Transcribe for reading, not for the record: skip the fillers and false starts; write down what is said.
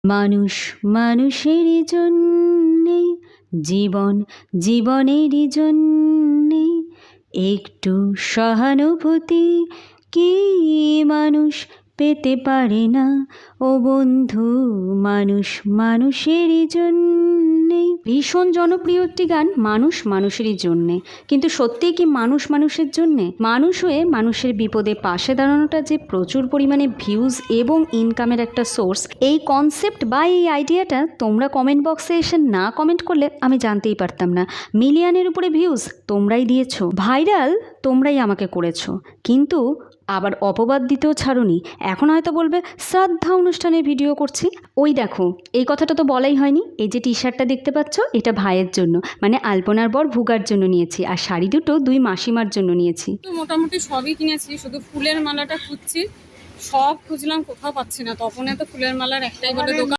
মানুষ মানুষেরই জন্যে, জীবন জীবনেরই জন্যে, একটু সহানুভূতি কি মানুষ পেতে পারে না? ও বন্ধু, মানুষ মানুষেরই জন্যে। ভীষণ জনপ্রিয় একটি গান, মানুষ মানুষেরই জন্যে। কিন্তু সত্যিই কি মানুষ মানুষের জন্যে? মানুষ হয়ে মানুষের বিপদে পাশে দাঁড়ানোটা যে প্রচুর পরিমাণে ভিউজ এবং ইনকামের একটা সোর্স, এই কনসেপ্ট বা এই আইডিয়াটা তোমরা কমেন্ট বক্সে এসে না কমেন্ট করলে আমি জানতেই পারতাম না। মিলিয়নের উপরে ভিউজ তোমরাই দিয়েছো, ভাইরাল তোমরাই আমাকে করেছো, কিন্তু আবার অপবাদ দিতেও ছাড়ুনি। এখন হয়তো বলবে শ্রাদ্ধা অনুষ্ঠানের ভিডিও করছি। ওই দেখো, এই কথাটা তো বলাই হয়নি। এই যে টি শার্টটা দেখতে পাচ্ছ, এটা ভাইয়ের জন্য, মানে আলপনার বর ভুগার জন্য নিয়েছি, আর শাড়ি দুটো দুই মাসিমার জন্য নিয়েছি। তো মোটামুটি সবই কিনেছি, শুধু ফুলের মালাটা খুঁজছি। সব খুঁজলাম, কোথাও পাচ্ছি না। তখন তো ফুলের মালার একটাই বলে দোকান।